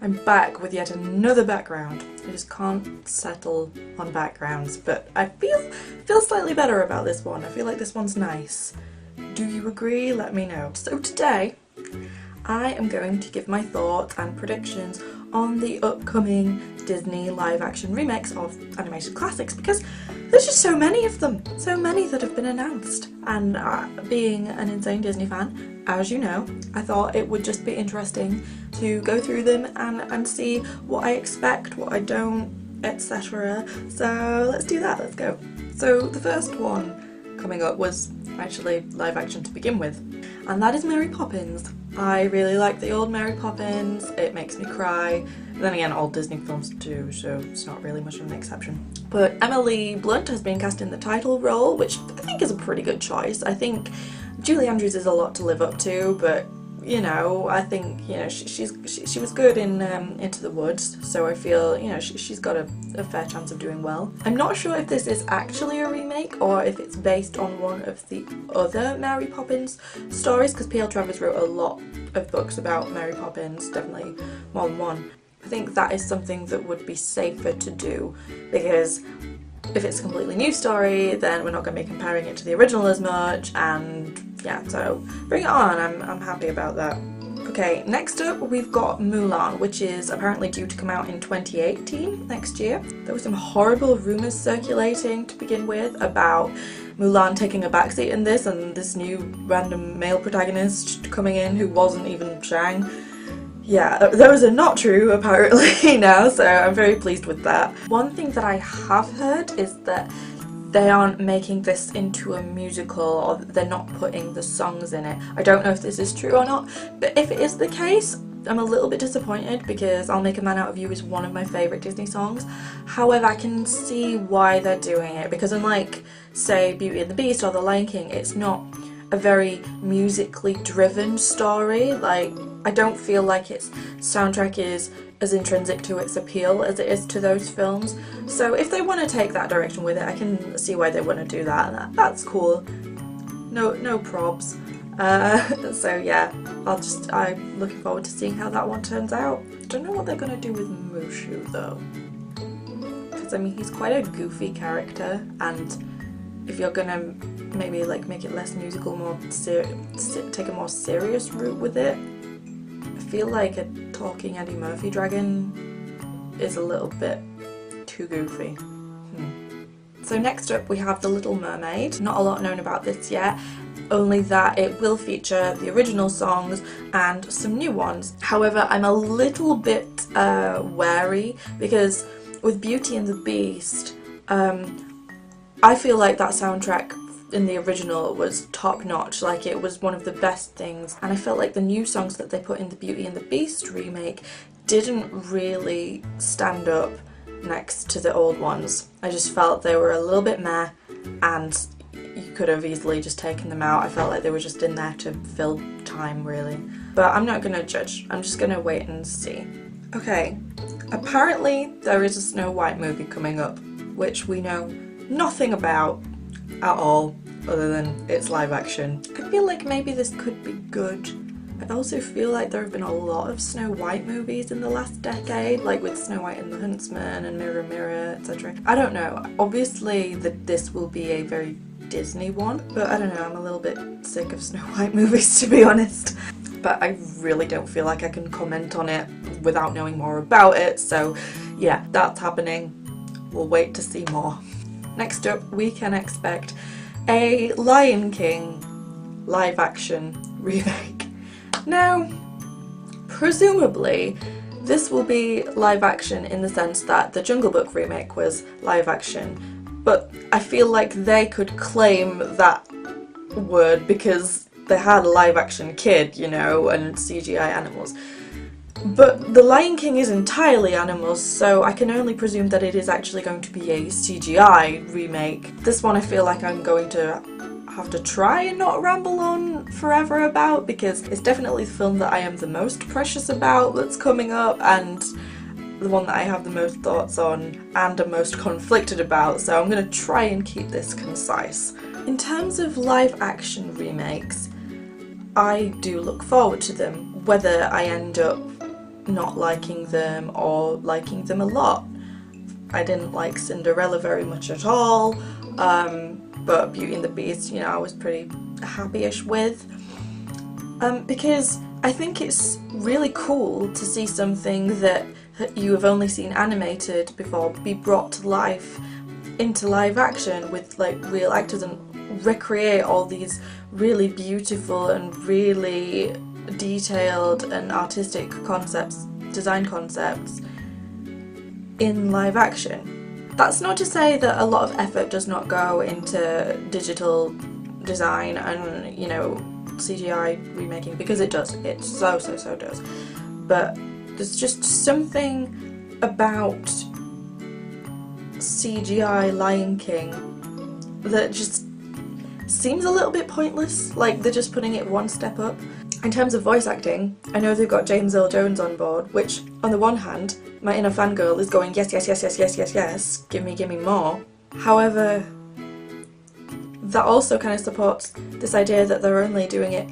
I'm back with yet another background. I just can't settle on backgrounds, but I feel slightly better about this one. I feel like this one's nice. Do you agree? Let me know. So today, I am going to give my thoughts and predictions on the upcoming Disney live-action remakes of animated classics, because there's just so many of them, so many that have been announced. And being an insane Disney fan, as you know, I thought it would just be interesting to go through them and see what I expect, what I don't, etc. So let's do that, let's go. So the first one coming up was actually live action to begin with, and that is Mary Poppins. I really like the old Mary Poppins, it makes me cry. Then again, all Disney films do, so it's not really much of an exception. But Emily Blunt has been cast in the title role, which I think is a pretty good choice. I think Julie Andrews is a lot to live up to, but you know, I think, you know, she was good in Into the Woods, so I feel, you know, she's got a fair chance of doing well. I'm not sure if this is actually a remake or if it's based on one of the other Mary Poppins stories, because P.L. Travers wrote a lot of books about Mary Poppins, definitely more than one. I think that is something that would be safer to do, because if it's a completely new story, then we're not going to be comparing it to the original as much, and yeah, so bring it on, I'm happy about that. Okay, next up we've got Mulan, which is apparently due to come out in 2018, next year. There were some horrible rumours circulating to begin with about Mulan taking a backseat in this, and this new random male protagonist coming in who wasn't even Shang. Yeah, those are not true apparently now, so I'm very pleased with that. One thing that I have heard is that they aren't making this into a musical, or they're not putting the songs in it. I don't know if this is true or not, but if it is the case, I'm a little bit disappointed, because I'll Make a Man Out of You is one of my favourite Disney songs. However, I can see why they're doing it, because unlike, say, Beauty and the Beast or The Lion King, it's not a very musically driven story. Like, I don't feel like its soundtrack is as intrinsic to its appeal as it is to those films. So if they want to take that direction with it, I can see why they want to do that, and that's cool. No probs. So yeah, I'm looking forward to seeing how that one turns out. Don't know what they're gonna do with Mushu though, because I mean, he's quite a goofy character, and if you're gonna maybe like make it less musical, more take a more serious route with it, I feel like a talking Eddie Murphy dragon is a little bit too goofy. So next up we have The Little Mermaid. Not a lot known about this yet, only that it will feature the original songs and some new ones. However, I'm a little bit wary, because with Beauty and the Beast, I feel like that soundtrack in the original was top notch, like it was one of the best things, and I felt like the new songs that they put in the Beauty and the Beast remake didn't really stand up next to the old ones. I just felt they were a little bit meh, and you could have easily just taken them out. I felt like they were just in there to fill time, really. But I'm not gonna judge, I'm just gonna wait and see. Okay, apparently there is a Snow White movie coming up, which we know nothing about at all, other than it's live action. I feel like maybe this could be good. I also feel like there have been a lot of Snow White movies in the last decade, like with Snow White and the Huntsman and Mirror Mirror, etc. I don't know, obviously this will be a very Disney one, but I don't know, I'm a little bit sick of Snow White movies, to be honest. But I really don't feel like I can comment on it without knowing more about it, so yeah, that's happening. We'll wait to see more. Next up, we can expect a Lion King live action remake. Now, presumably, this will be live action in the sense that the Jungle Book remake was live action, but I feel like they could claim that word because they had a live action kid, you know, and CGI animals. But The Lion King is entirely animals, so I can only presume that it is actually going to be a CGI remake. This one I feel like I'm going to have to try and not ramble on forever about, because it's definitely the film that I am the most precious about that's coming up, and the one that I have the most thoughts on and am most conflicted about, so I'm going to try and keep this concise. In terms of live action remakes, I do look forward to them. Whether I end up not liking them or liking them a lot. I didn't like Cinderella very much at all, but Beauty and the Beast, you know, I was pretty happy-ish with. Because I think it's really cool to see something that you have only seen animated before be brought to life into live action with like real actors and recreate all these really beautiful and really detailed and artistic concepts, design concepts in live action. That's not to say that a lot of effort does not go into digital design and, you know, CGI remaking, because it does. It so does. But there's just something about CGI Lion King that just seems a little bit pointless. Like, they're just putting it one step up. In terms of voice acting, I know they've got James Earl Jones on board, which on the one hand, my inner fangirl is going yes, yes, yes, yes, yes, yes, yes, give me more. However, that also kind of supports this idea that they're only doing it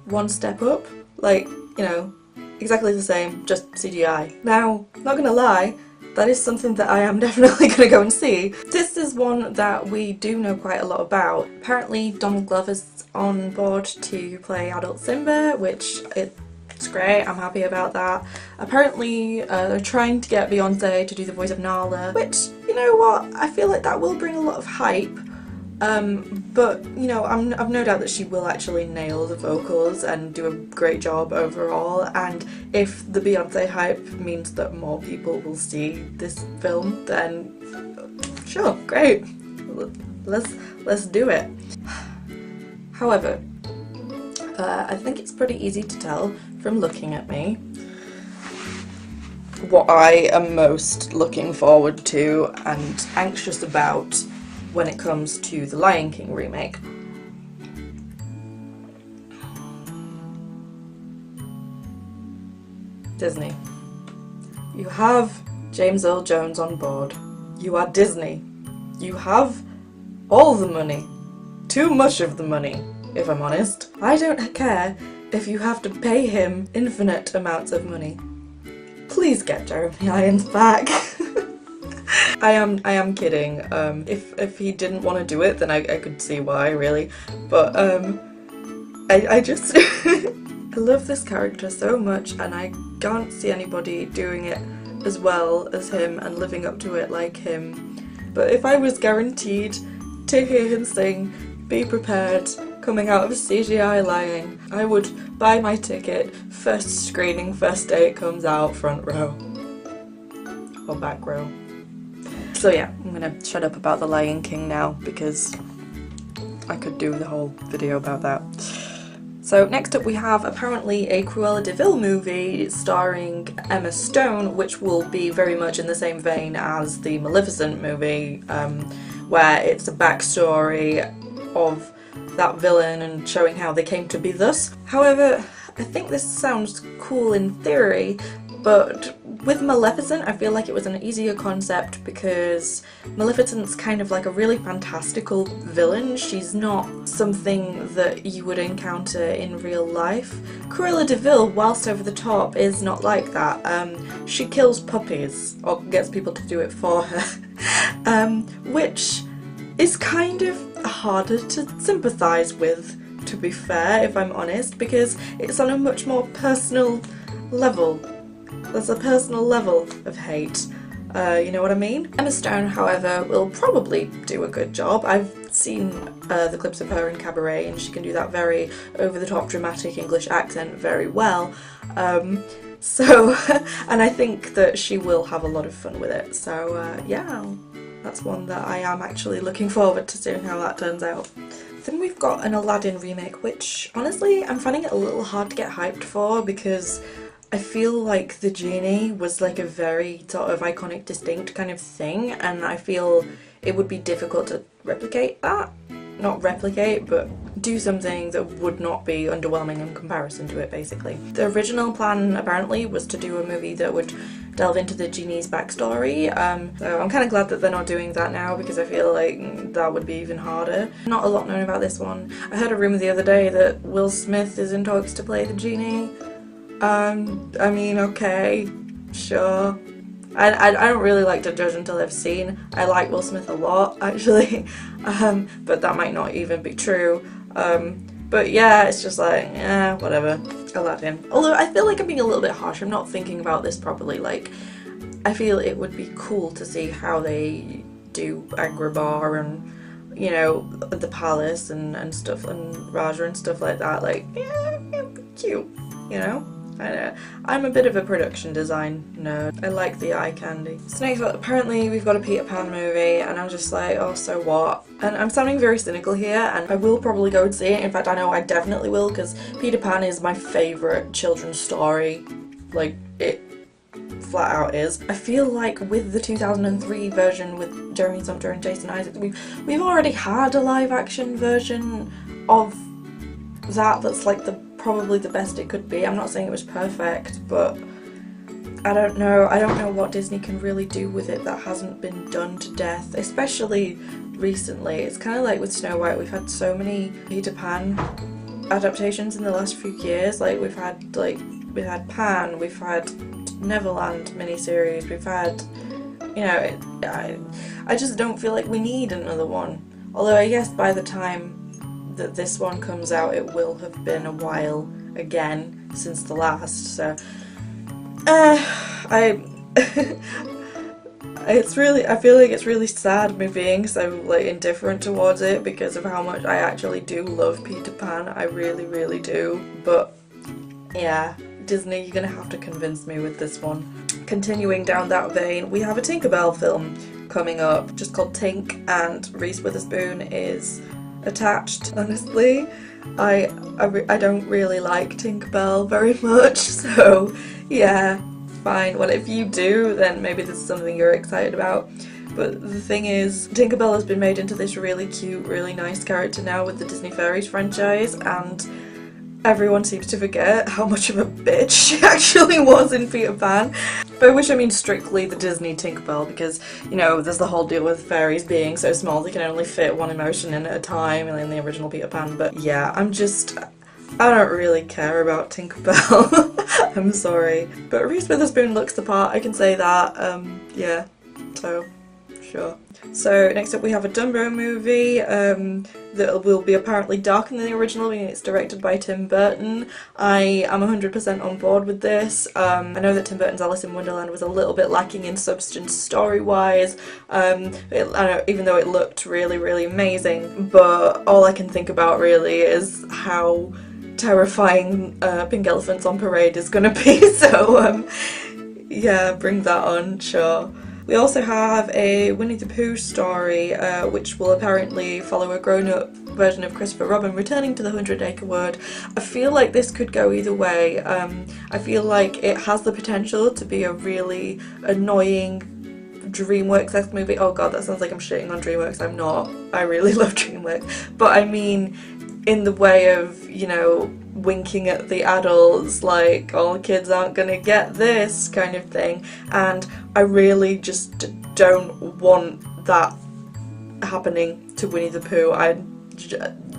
one step up. Like, you know, exactly the same, just CGI. Now, not gonna lie, that is something that I am definitely gonna go and see. This is one that we do know quite a lot about. Apparently Donald Glover's on board to play adult Simba, which it's great, I'm happy about that. Apparently they're trying to get Beyonce to do the voice of Nala, which, you know what, I feel like that will bring a lot of hype. But, you know, I've no doubt that she will actually nail the vocals and do a great job overall, and if the Beyonce hype means that more people will see this film, then sure, great, let's do it. However, I think it's pretty easy to tell from looking at me what I am most looking forward to and anxious about when it comes to the Lion King remake. Disney. You have James Earl Jones on board. You are Disney. You have all the money. Too much of the money, if I'm honest. I don't care if you have to pay him infinite amounts of money. Please get Jeremy Irons back. I am kidding. If he didn't want to do it, then I could see why, really. But I just I love this character so much, and I can't see anybody doing it as well as him and living up to it like him. But if I was guaranteed to hear him sing "Be Prepared" coming out of CGI Lion, I would buy my ticket, first screening, first day it comes out, front row. Or back row. So yeah, I'm gonna shut up about the Lion King now because I could do the whole video about that. So next up we have apparently a Cruella de Vil movie starring Emma Stone, which will be very much in the same vein as the Maleficent movie, where it's a backstory of that villain and showing how they came to be thus. However, I think this sounds cool in theory, but with Maleficent I feel like it was an easier concept because Maleficent's kind of like a really fantastical villain. She's not something that you would encounter in real life. Cruella de Vil, whilst over the top, is not like that. She kills puppies, or gets people to do it for her, which is kind of harder to sympathise with, to be fair, if I'm honest, because it's on a much more personal level. There's a personal level of hate, you know what I mean? Emma Stone, however, will probably do a good job. I've seen the clips of her in Cabaret, and she can do that very over-the-top dramatic English accent very well. So, and I think that she will have a lot of fun with it, so yeah, that's one that I am actually looking forward to seeing how that turns out. Then we've got an Aladdin remake, which honestly I'm finding it a little hard to get hyped for because I feel like the genie was like a very sort of iconic, distinct kind of thing, and I feel it would be difficult to replicate that. Not replicate, but do something that would not be underwhelming in comparison to it, basically. The original plan apparently was to do a movie that would delve into the genie's backstory, so I'm kind of glad that they're not doing that now because I feel like that would be even harder. Not a lot known about this one. I heard a rumour the other day that Will Smith is in talks to play the genie. I mean, okay, sure. I don't really like to judge until I've seen. I like Will Smith a lot, actually, but that might not even be true. But yeah, it's just like, yeah, whatever. I love him. Although I feel like I'm being a little bit harsh. I'm not thinking about this properly. Like, I feel it would be cool to see how they do Agrabah and, you know, the palace and stuff, and Raja and stuff like that. Like, yeah, it'd be cute, you know? I know. I'm a bit of a production design nerd. I like the eye candy. So next up, apparently we've got a Peter Pan movie, and I'm just like, oh, so what? And I'm sounding very cynical here, and I will probably go and see it. In fact, I know I definitely will, because Peter Pan is my favourite children's story. Like, it flat out is. I feel like with the 2003 version with Jeremy Sumpter and Jason Isaacs, we've already had a live action version of that's like probably the best it could be. I'm not saying it was perfect, but I don't know what Disney can really do with it that hasn't been done to death, especially recently. It's kind of like with Snow White, we've had so many Peter Pan adaptations in the last few years. Like we've had Pan, we've had Neverland miniseries, we've had, you know, I just don't feel like we need another one. Although I guess by the time that this one comes out, it will have been a while again since the last, so I feel like it's really sad me being so like indifferent towards it because of how much I actually do love Peter Pan. I really, really do. But yeah, Disney, you're gonna have to convince me with this one. Continuing down that vein, we have a Tinkerbell film coming up just called Tink, and Reese Witherspoon is attached. Honestly, I don't really like Tinkerbell very much, so yeah, fine. Well, if you do, then maybe this is something you're excited about. But the thing is, Tinkerbell has been made into this really cute, really nice character now with the Disney Fairies franchise, and everyone seems to forget how much of a bitch she actually was in Peter Pan. By which I mean strictly the Disney Tinkerbell, because, you know, there's the whole deal with fairies being so small they can only fit one emotion in at a time in the original Peter Pan. But yeah, I don't really care about Tinkerbell. I'm sorry. But Reese Witherspoon looks the part, I can say that. Yeah, so sure. So next up we have a Dumbo movie that will be apparently darker than the original, and it's directed by Tim Burton. I am 100% on board with this. I know that Tim Burton's Alice in Wonderland was a little bit lacking in substance story-wise, even though it looked really, really amazing, but all I can think about really is how terrifying Pink Elephants on Parade is gonna be, so yeah, bring that on, sure. We also have a Winnie the Pooh story, which will apparently follow a grown-up version of Christopher Robin returning to the 100-Acre Wood. I feel like this could go either way. I feel like it has the potential to be a really annoying DreamWorks-esque movie. Oh god, that sounds like I'm shitting on DreamWorks. I'm not. I really love DreamWorks. But I mean, in the way of, you know, winking at the adults, like, all kids aren't gonna get this kind of thing, and I really just don't want that happening to Winnie the Pooh.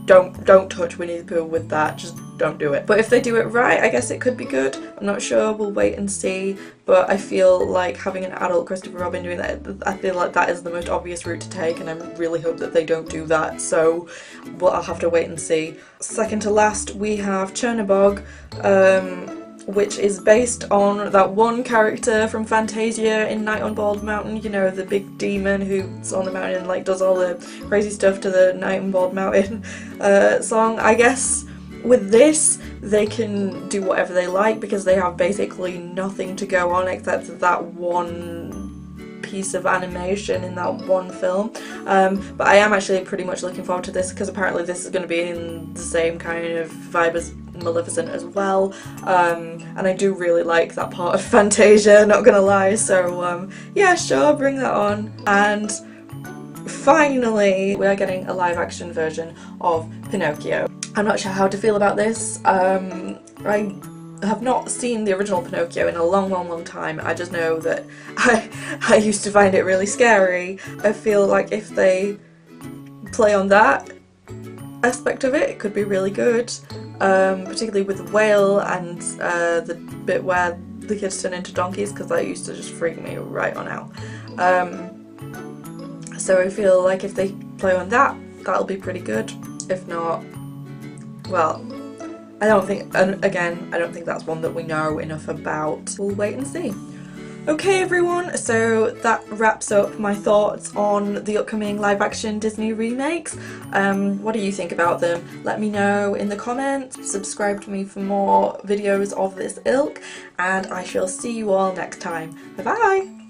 Don't touch Winnie the Pooh with that, just don't do it. But if they do it right, I guess it could be good. I'm not sure, we'll wait and see, but I feel like having an adult Christopher Robin doing that, I feel like that is the most obvious route to take, and I really hope that they don't do that, so well, I'll have to wait and see. Second to last, we have Chernabog, which is based on that one character from Fantasia in Night on Bald Mountain, you know, the big demon who's on the mountain and like does all the crazy stuff to the Night on Bald Mountain song. I guess with this they can do whatever they like because they have basically nothing to go on except that one piece of animation in that one film. But I am actually pretty much looking forward to this because apparently this is going to be in the same kind of vibe as Maleficent as well, and I do really like that part of Fantasia, not gonna lie, so yeah, sure, bring that on. And finally, we are getting a live action version of Pinocchio. I'm not sure how to feel about this. I have not seen the original Pinocchio in a long time. I just know that I used to find it really scary. I feel like if they play on that aspect of it, it could be really good, particularly with the whale and the bit where the kids turn into donkeys, because that used to just freak me right on out. So I feel like if they play on that, that'll be pretty good. If not, well, I don't think, and again, I don't think that's one that we know enough about. We'll wait and see. Okay everyone, so that wraps up my thoughts on the upcoming live action Disney remakes. What do you think about them? Let me know in the comments. Subscribe to me for more videos of this ilk, and I shall see you all next time. Bye bye!